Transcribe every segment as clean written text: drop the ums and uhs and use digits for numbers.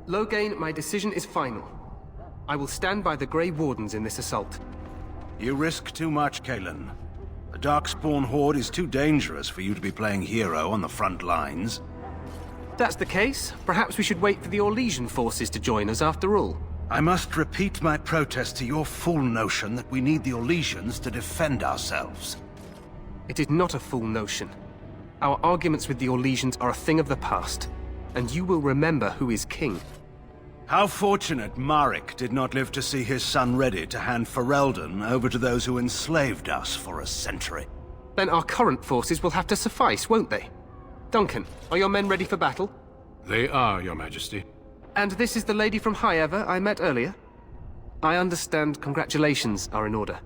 Loghain, my decision is final. I will stand by the Grey Wardens in this assault. You risk too much, Kalen. The Darkspawn Horde is too dangerous for you to be playing hero on the front lines. If that's the case, perhaps we should wait for the Orlesian forces to join us after all. I must repeat my protest to your fool notion that we need the Orlesians to defend ourselves. It is not a fool notion. Our arguments with the Orlesians are a thing of the past, and you will remember who is king. How fortunate Marek did not live to see his son ready to hand Ferelden over to those who enslaved us for a century. Then our current forces will have to suffice, won't they? Duncan, are your men ready for battle? They are, Your Majesty. And this is the lady from High Ever I met earlier? I understand congratulations are in order.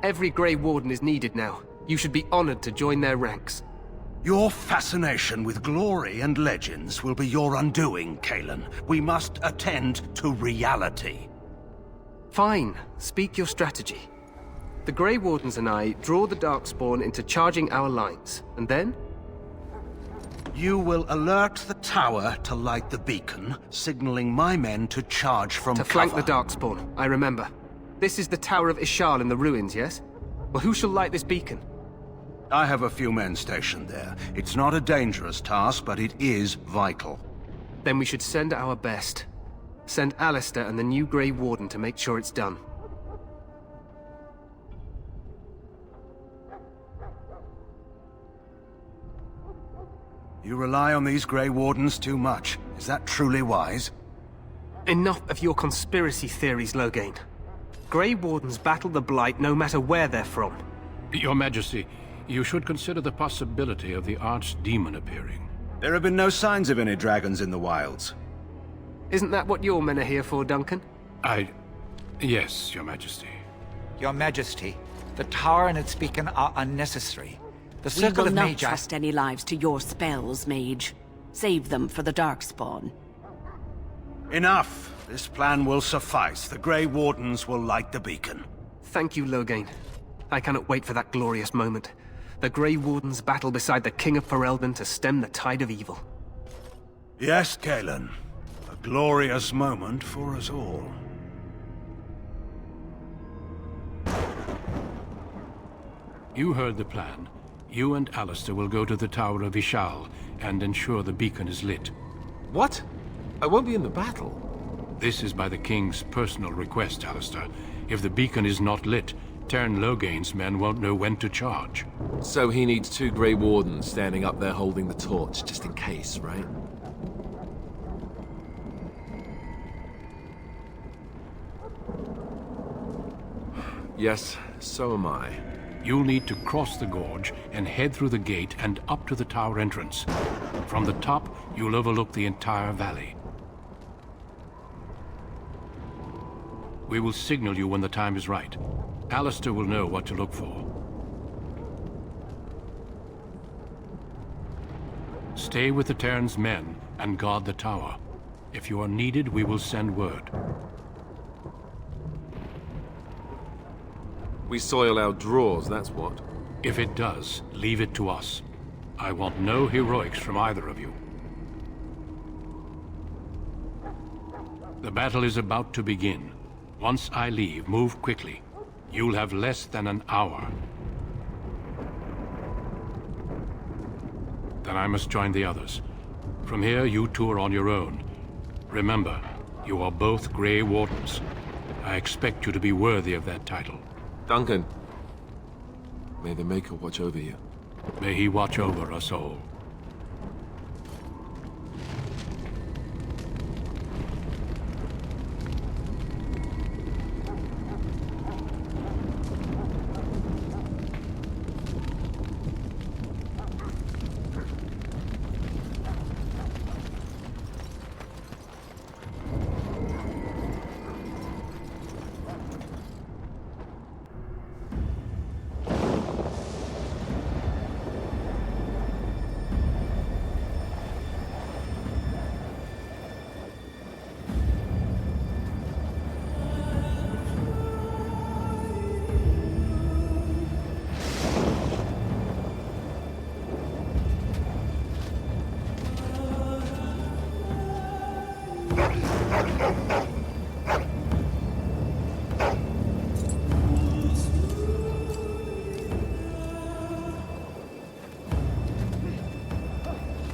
Every Grey Warden is needed now. You should be honored to join their ranks. Your fascination with glory and legends will be your undoing, Kalen. We must attend to reality. Fine. Speak your strategy. The Grey Wardens and I draw the Darkspawn into charging our lines, and then? You will alert the tower to light the beacon, signaling my men to charge from cover. To flank the Darkspawn, I remember. This is the Tower of Ishal in the ruins, yes? Well, who shall light this beacon? I have a few men stationed there. It's not a dangerous task, but it is vital. Then we should send our best. Send Alistair and the new Grey Warden to make sure it's done. You rely on these Grey Wardens too much. Is that truly wise? Enough of your conspiracy theories, Loghain. Grey Wardens battle the Blight no matter where they're from. Your Majesty, you should consider the possibility of the Archdemon appearing. There have been no signs of any dragons in the wilds. Isn't that what your men are here for, Duncan? Yes, Your Majesty. Your Majesty, the tower and its beacon are unnecessary. The Circle We of will not Magi... trust any lives to your spells, Mage. Save them for the Darkspawn. Enough! This plan will suffice. The Grey Wardens will light the beacon. Thank you, Loghain. I cannot wait for that glorious moment. The Grey Wardens battle beside the King of Ferelden to stem the tide of evil. Yes, Kalen. A glorious moment for us all. You heard the plan. You and Alistair will go to the Tower of Ishal and ensure the beacon is lit. What? I won't be in the battle. This is by the King's personal request, Alistair. If the beacon is not lit, Tern Loghain's men won't know when to charge. So he needs 2 Grey Wardens standing up there holding the torch, just in case, right? Yes, so am I. You'll need to cross the gorge and head through the gate and up to the tower entrance. From the top, you'll overlook the entire valley. We will signal you when the time is right. Alistair will know what to look for. Stay with the Terran's men and guard the tower. If you are needed, we will send word. We soil our drawers, that's what. If it does, leave it to us. I want no heroics from either of you. The battle is about to begin. Once I leave, move quickly. You'll have less than an hour. Then I must join the others. From here, you two are on your own. Remember, you are both Grey Wardens. I expect you to be worthy of that title. Duncan, may the Maker watch over you. May he watch over us all.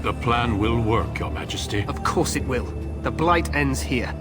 The plan will work, Your Majesty. Of course it will. The Blight ends here.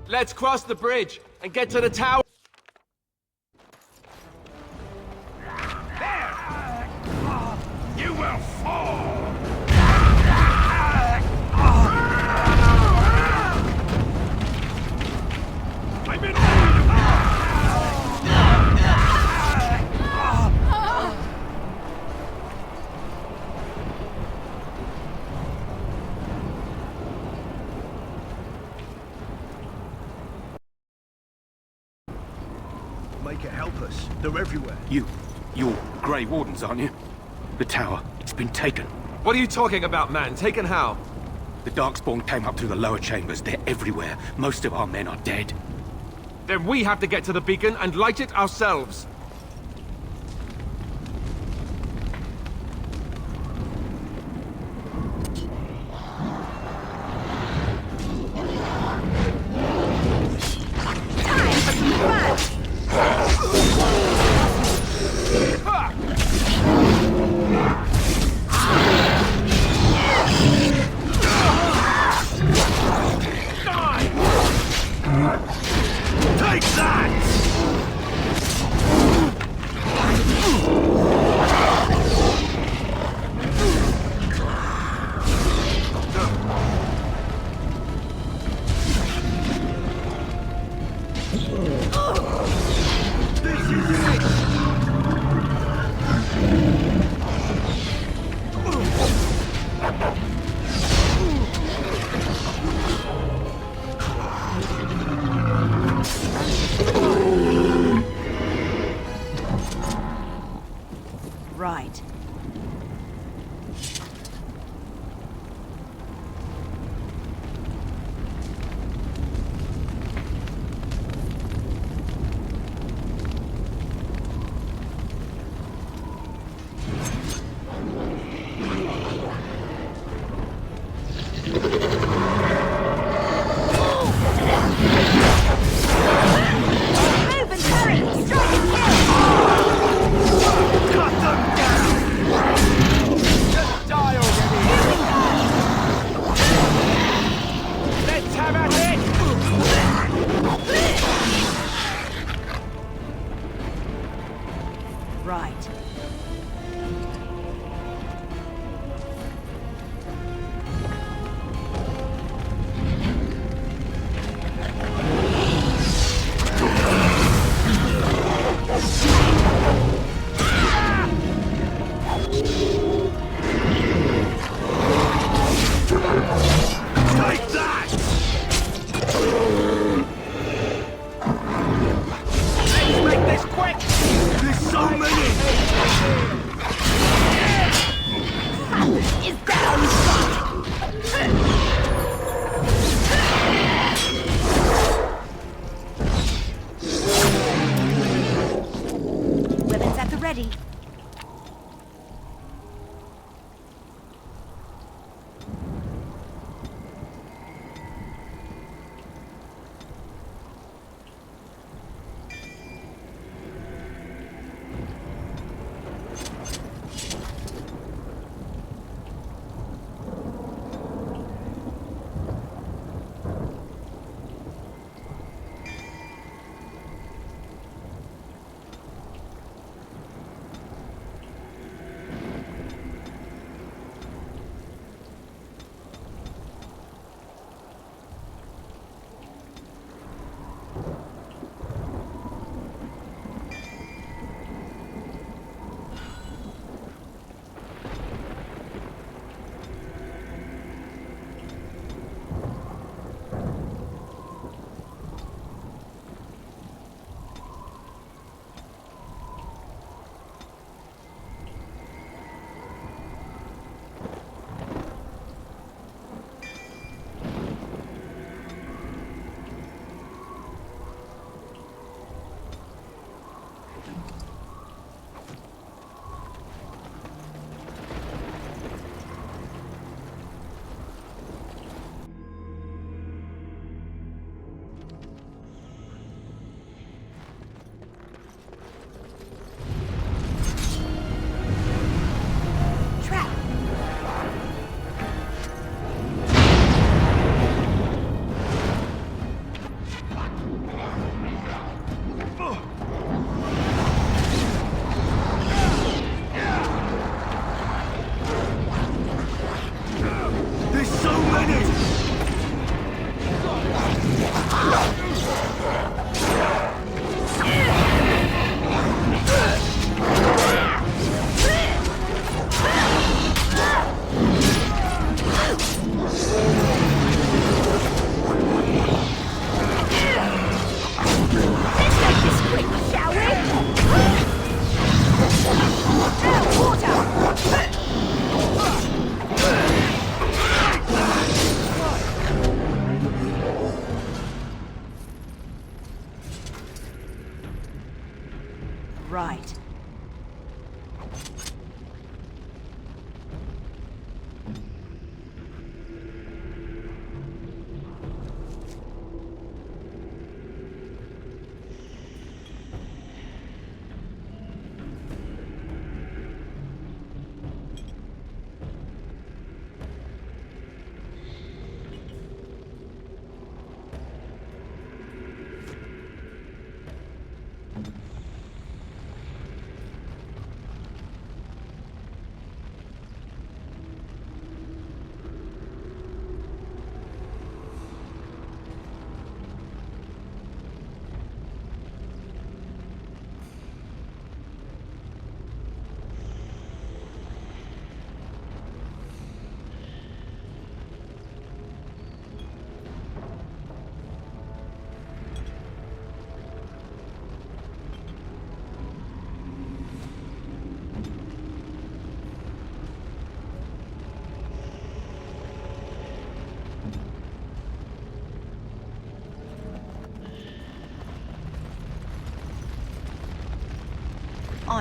Let's cross the bridge and get to the tower. You will fall! I'm in Make it help us. They're everywhere. You're Grey Wardens, aren't you? The tower, it's been taken. What are you talking about, man? Taken how? The Darkspawn came up through the lower chambers. They're everywhere. Most of our men are dead. Then we have to get to the beacon and light it ourselves. Take that!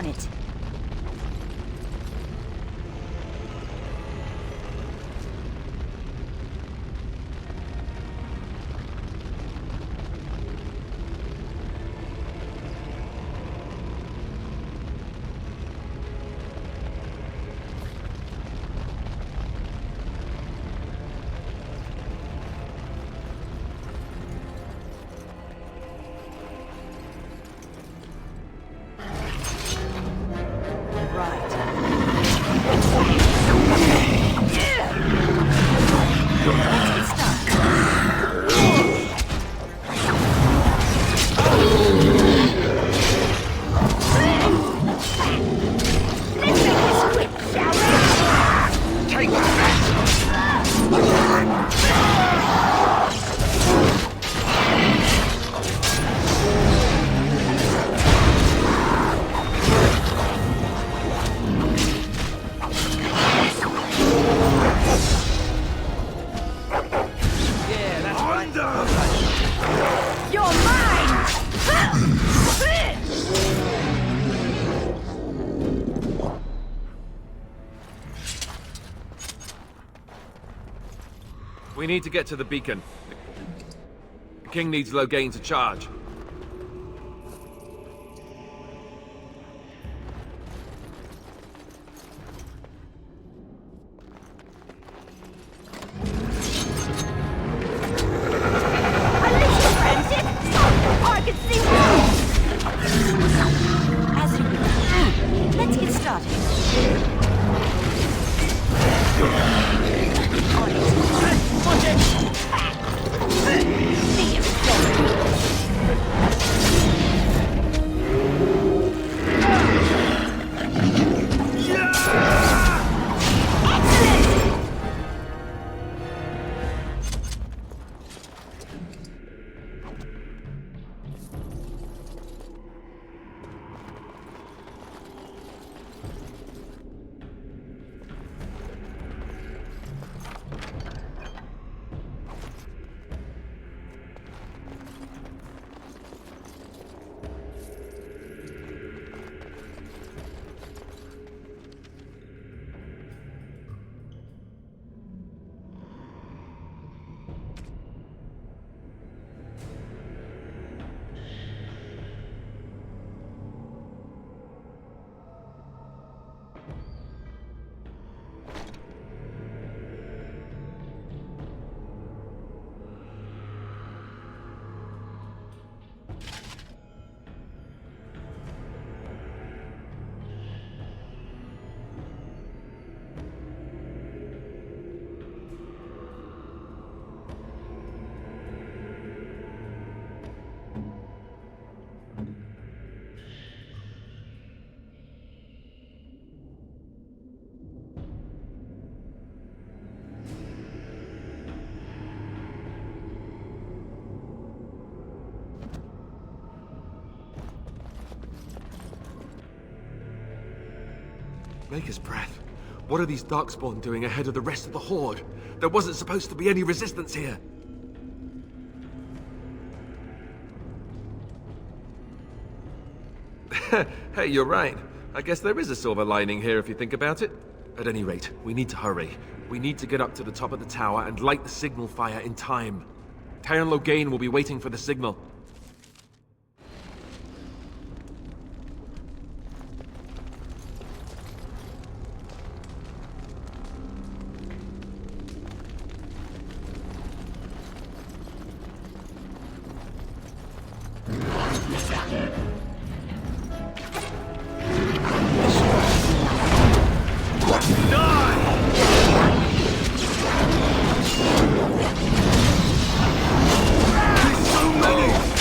On it. We need to get to the beacon. The king needs Loghain to charge. Let's get started. Maker's breath. What are these Darkspawn doing ahead of the rest of the Horde? There wasn't supposed to be any resistance here. Hey, you're right. I guess there is a silver lining here if you think about it. At any rate, we need to hurry. We need to get up to the top of the tower and light the signal fire in time. Tyrion Loghain will be waiting for the signal. So many!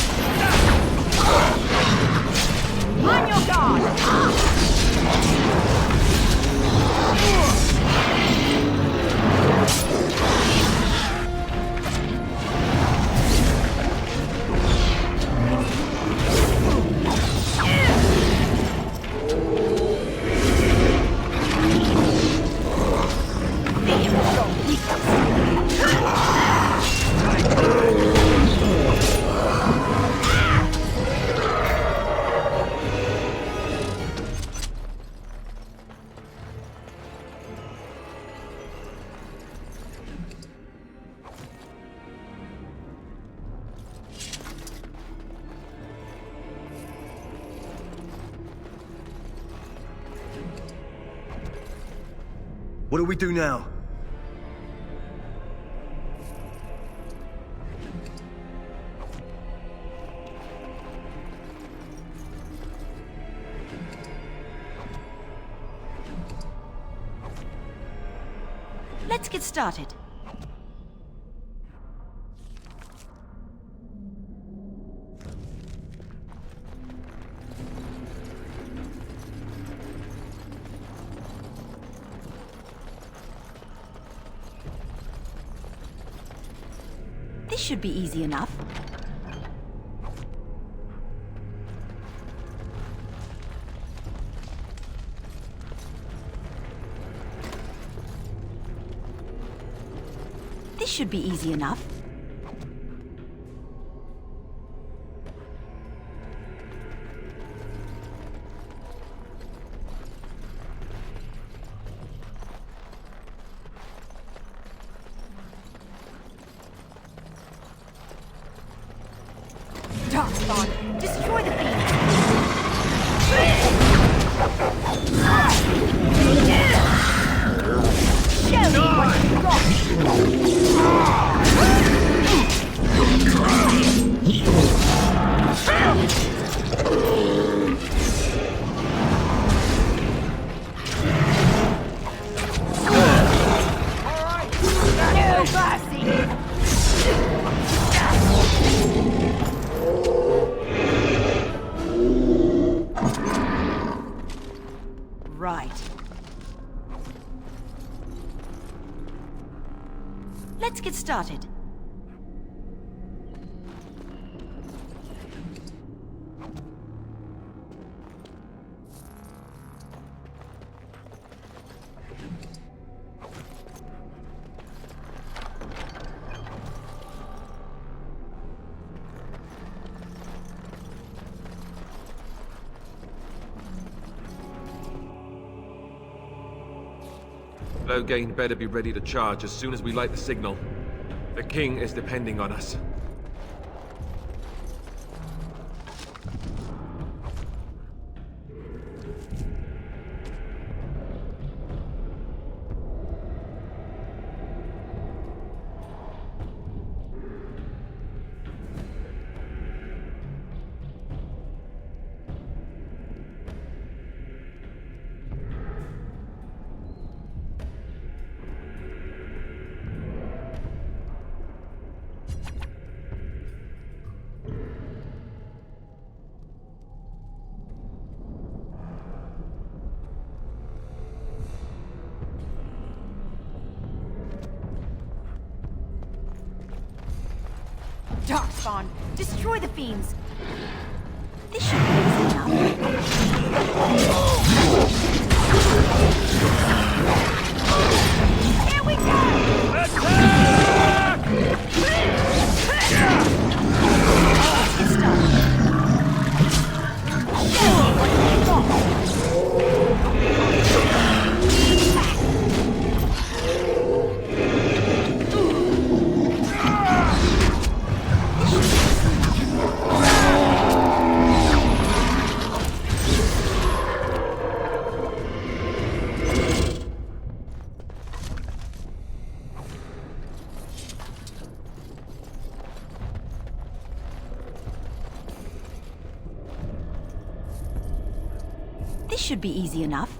What do we do now? Let's get started. This should be easy enough. This should be easy enough. Darkspawn, destroy the beam! Show me what you got! No mercy! Right. Let's get started. Loghain better be ready to charge as soon as we light the signal. The king is depending on us. Darkspawn, destroy the fiends! This should be easy enough. Here we go! Attack! Let's get started. Show me what you got! This should be easy enough.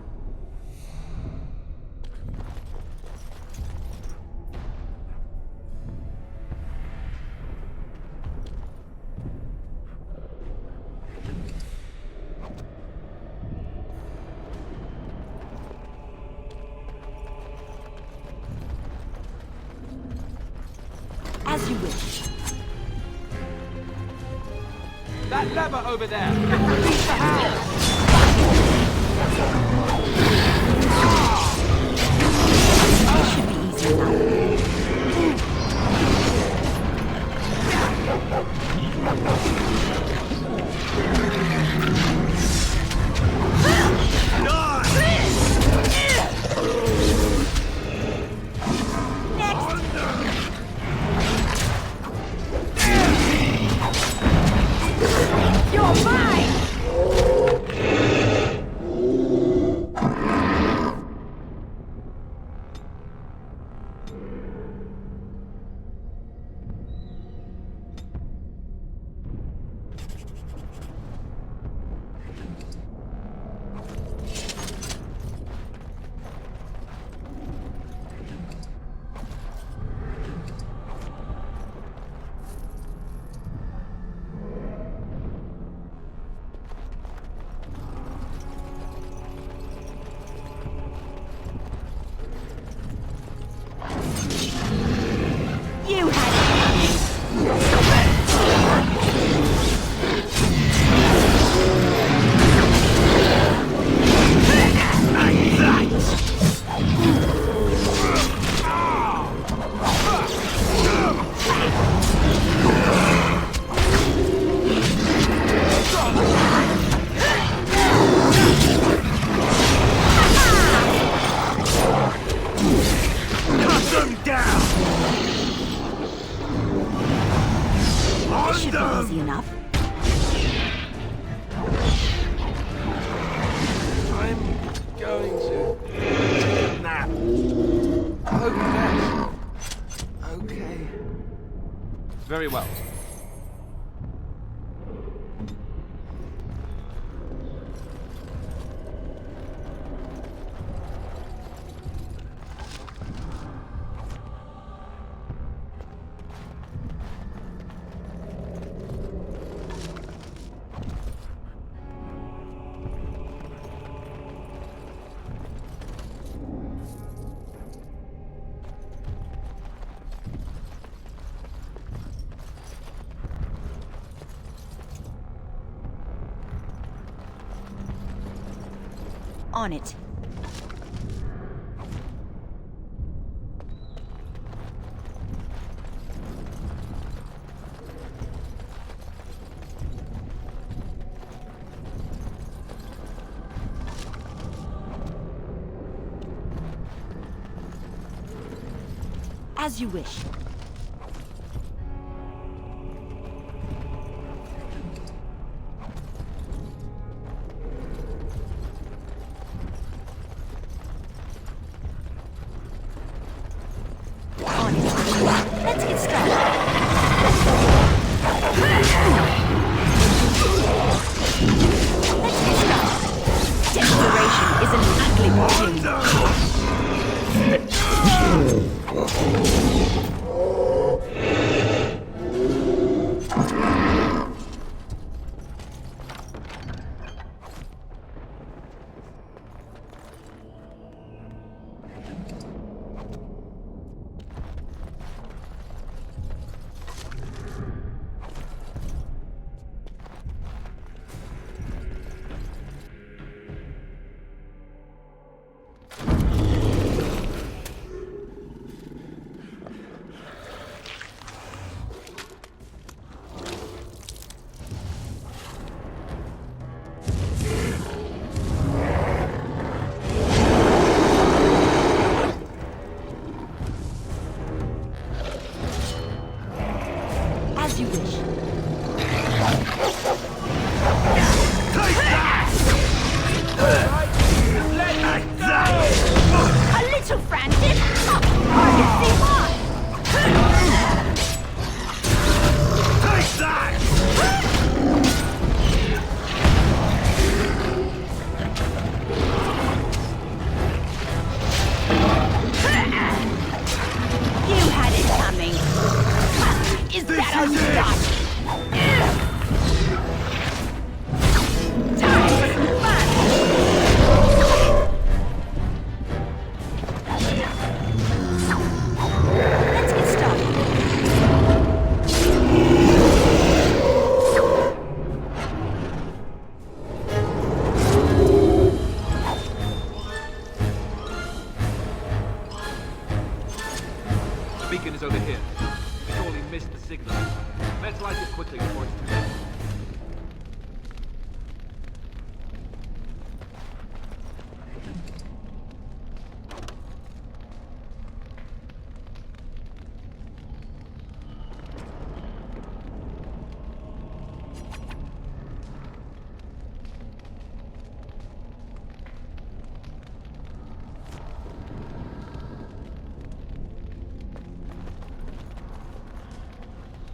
As you wish. That lever over there! Reach the house! This should be easy enough. You're mine! down! This should be easy enough. I'm going to nap. Okay. Okay. Very well. On it. As you wish. On it. Let's get started. Desperation is an ugly As you wish. A little frantic? I can see why. Take that! You had it coming. Is that how you stop? Time for some fun! Let's get started. Beacon is over here. We totally missed the signal. Let's light it quickly before it's too late.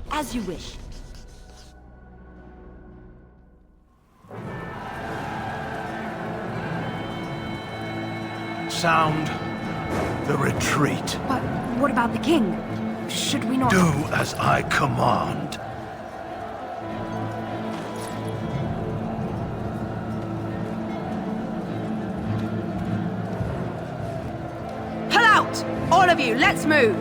As you wish. Sound the retreat. But what about the king? Should we not... Do as I command. Pull out! All of you, let's move!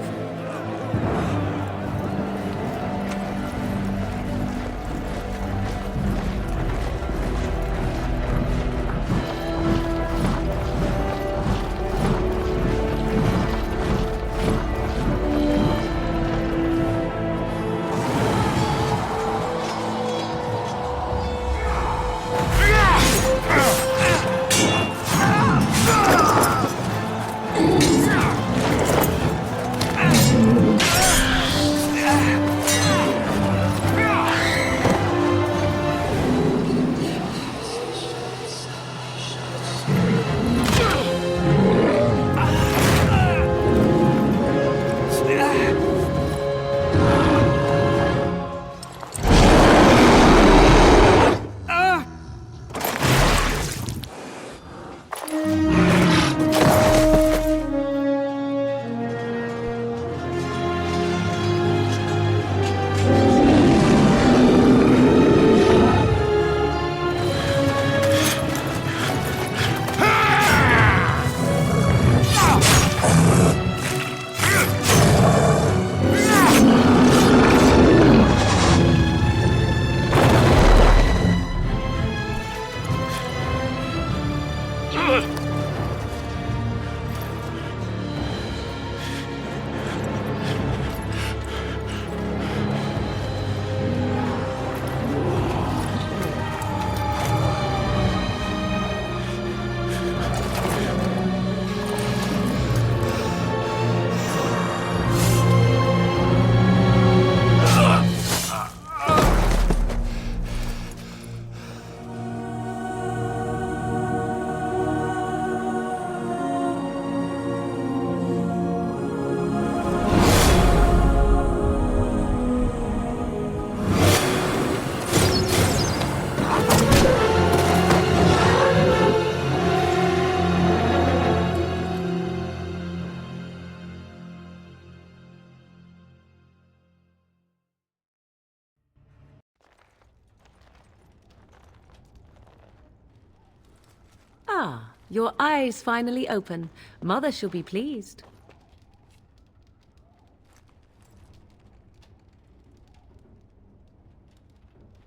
Ah, your eyes finally open. Mother shall be pleased.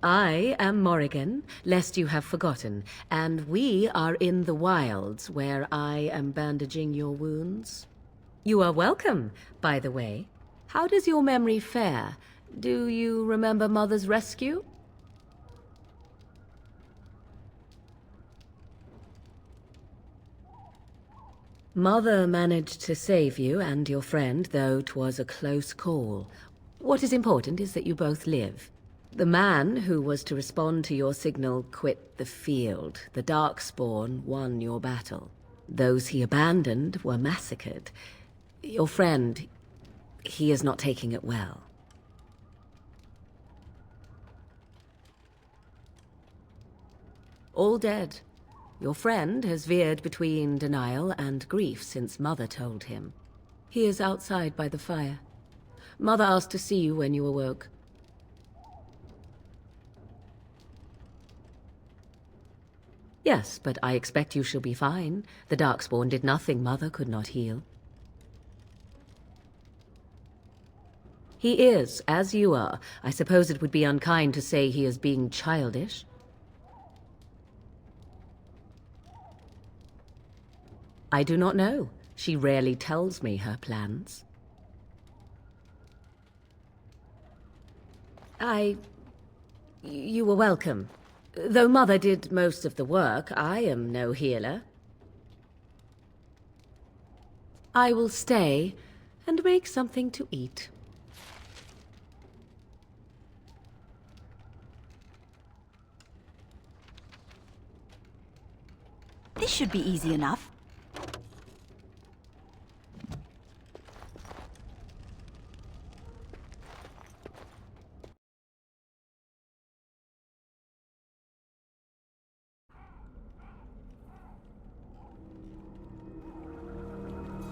I am Morrigan, lest you have forgotten, and we are in the wilds where I am bandaging your wounds. You are welcome, by the way. How does your memory fare? Do you remember Mother's rescue? Mother managed to save you and your friend, though 'twas a close call. What is important is that you both live. The man who was to respond to your signal quit the field. The Darkspawn won your battle. Those he abandoned were massacred. Your friend, he is not taking it well. All dead. Your friend has veered between denial and grief since Mother told him. He is outside by the fire. Mother asked to see you when you awoke. Yes, but I expect you shall be fine. The Darkspawn did nothing Mother could not heal. He is, as you are. I suppose it would be unkind to say he is being childish. I do not know. She rarely tells me her plans. You were welcome. Though Mother did most of the work, I am no healer. I will stay and make something to eat. This should be easy enough.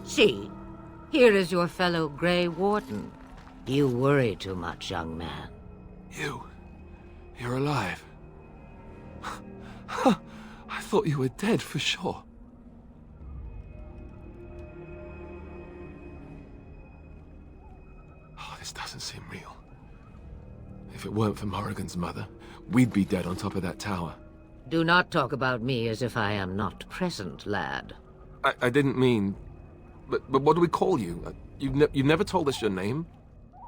See, here is your fellow Grey Warden. You worry too much, young man. You're alive. I thought you were dead for sure. Oh, this doesn't seem real. If it weren't for Morrigan's mother, we'd be dead on top of that tower. Do not talk about me as if I am not present, lad. I didn't mean... But what do we call you? You've never told us your name?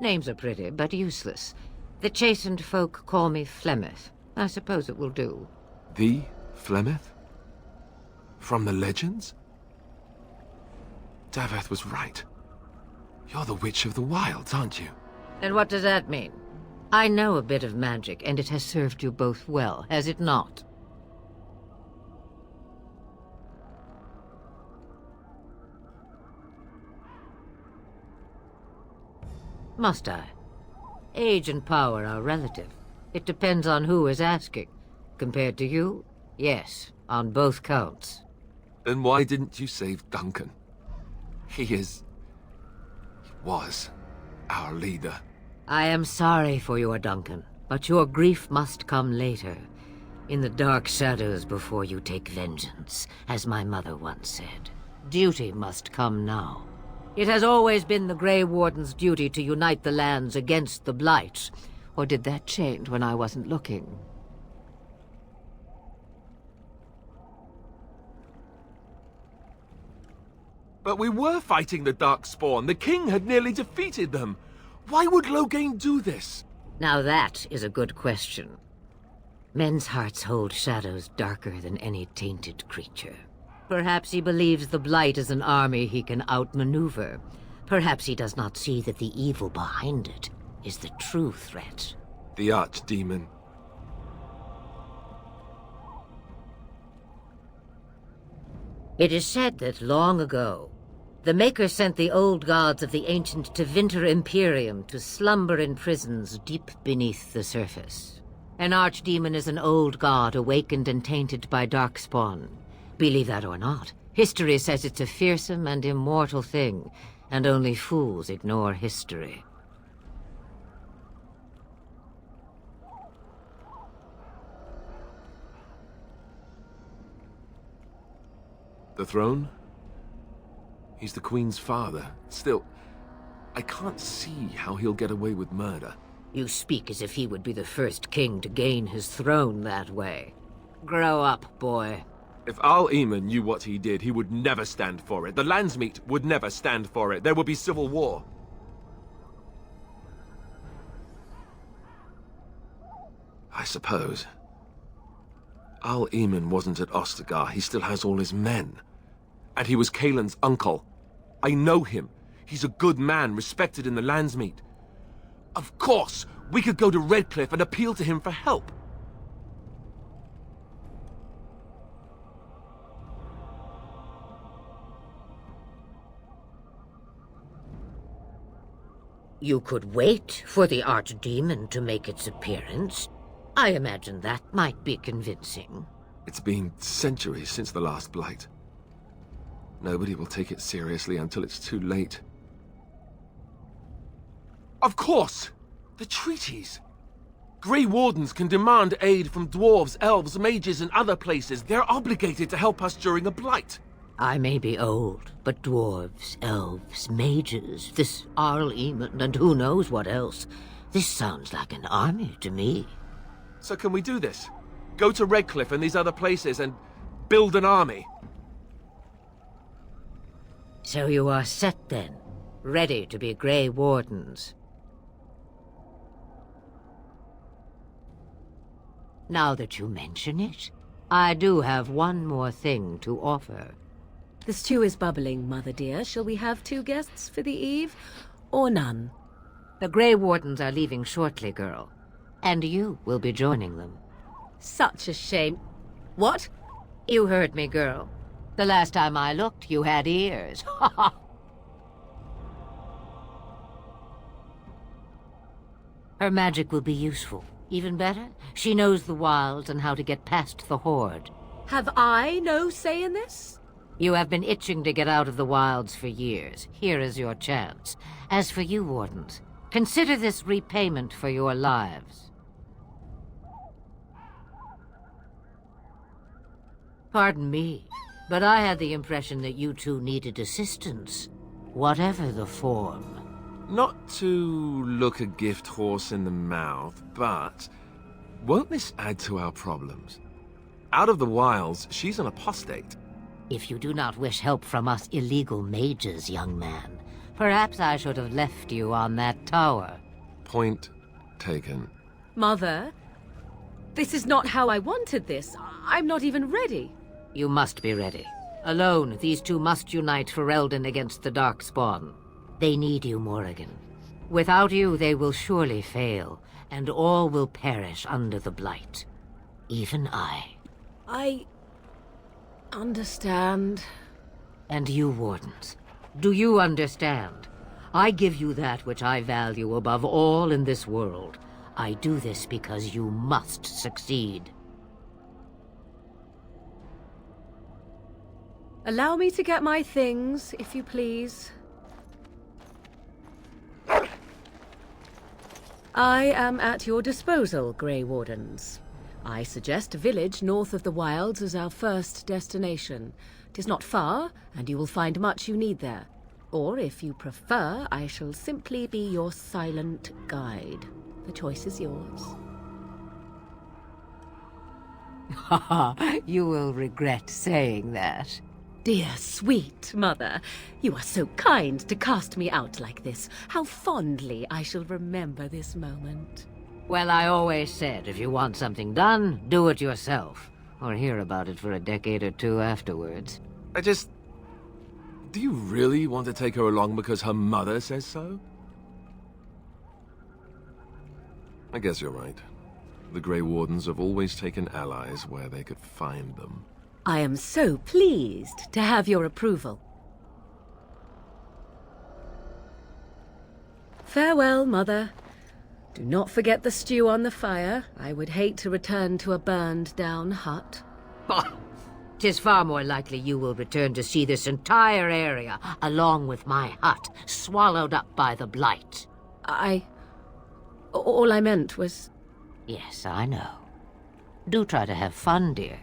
Names are pretty, but useless. The chastened folk call me Flemeth. I suppose it will do. The Flemeth? From the legends? Daveth was right. You're the Witch of the Wilds, aren't you? And what does that mean? I know a bit of magic, and it has served you both well, has it not? Must I? Age and power are relative. It depends on who is asking. Compared to you, yes, on both counts. Then why didn't you save Duncan? He was our leader. I am sorry for your Duncan, but your grief must come later. In the dark shadows before you take vengeance, as my mother once said. Duty must come now. It has always been the Grey Warden's duty to unite the lands against the Blight. Or did that change when I wasn't looking? But we were fighting the Darkspawn. The king had nearly defeated them. Why would Loghain do this? Now that is a good question. Men's hearts hold shadows darker than any tainted creature. Perhaps he believes the Blight is an army he can outmaneuver. Perhaps he does not see that the evil behind it is the true threat. The Archdemon. It is said that long ago, the Maker sent the old gods of the ancient Tevinter Imperium to slumber in prisons deep beneath the surface. An archdemon is an old god awakened and tainted by Darkspawn. Believe that or not, history says it's a fearsome and immortal thing, and only fools ignore history. The throne? He's the Queen's father. Still, I can't see how he'll get away with murder. You speak as if he would be the first king to gain his throne that way. Grow up, boy. If Al-Eamon knew what he did, he would never stand for it. The Landsmeet would never stand for it. There would be civil war. I suppose. Al-Eamon wasn't at Ostagar. He still has all his men. And he was Kaelin's uncle. I know him. He's a good man, respected in the Landsmeet. Of course, we could go to Redcliffe and appeal to him for help. You could wait for the Archdemon to make its appearance. I imagine that might be convincing. It's been centuries since the last Blight. Nobody will take it seriously until it's too late. Of course! The treaties! Grey Wardens can demand aid from dwarves, elves, mages, and other places. They're obligated to help us during a Blight. I may be old, but dwarves, elves, mages, this Al-Eamon, and who knows what else. This sounds like an army to me. So can we do this? Go to Redcliffe and these other places and build an army? So you are set then, ready to be Grey Wardens. Now that you mention it, I do have one more thing to offer. The stew is bubbling, Mother dear. Shall we have 2 guests for the eve, or none? The Grey Wardens are leaving shortly, girl. And you will be joining them. Such a shame. What? You heard me, girl. The last time I looked, you had ears. Her magic will be useful. Even better, she knows the wilds and how to get past the Horde. Have I no say in this? You have been itching to get out of the wilds for years. Here is your chance. As for you, Wardens, consider this repayment for your lives. Pardon me, but I had the impression that you two needed assistance, whatever the form. Not to look a gift horse in the mouth, but won't this add to our problems? Out of the wilds, she's an apostate. If you do not wish help from us illegal mages, young man, perhaps I should have left you on that tower. Point taken. Mother, this is not how I wanted this. I'm not even ready. You must be ready. Alone, these two must unite Ferelden against the Darkspawn. They need you, Morrigan. Without you, they will surely fail, and all will perish under the Blight. Even I. I understand. And you, Wardens, do you understand? I give you that which I value above all in this world. I do this because you must succeed. Allow me to get my things, if you please. I am at your disposal, Grey Wardens. I suggest a village north of the wilds as our first destination. 'Tis not far, and you will find much you need there. Or, if you prefer, I shall simply be your silent guide. The choice is yours. You will regret saying that. Dear, sweet mother, you are so kind to cast me out like this. How fondly I shall remember this moment. Well, I always said, if you want something done, do it yourself. Or hear about it for a decade or two afterwards. Do you really want to take her along because her mother says so? I guess you're right. The Grey Wardens have always taken allies where they could find them. I am so pleased to have your approval. Farewell, Mother. Do not forget the stew on the fire. I would hate to return to a burned-down hut. Bah! 'Tis far more likely you will return to see this entire area, along with my hut, swallowed up by the Blight. All I meant was... Yes, I know. Do try to have fun, dear.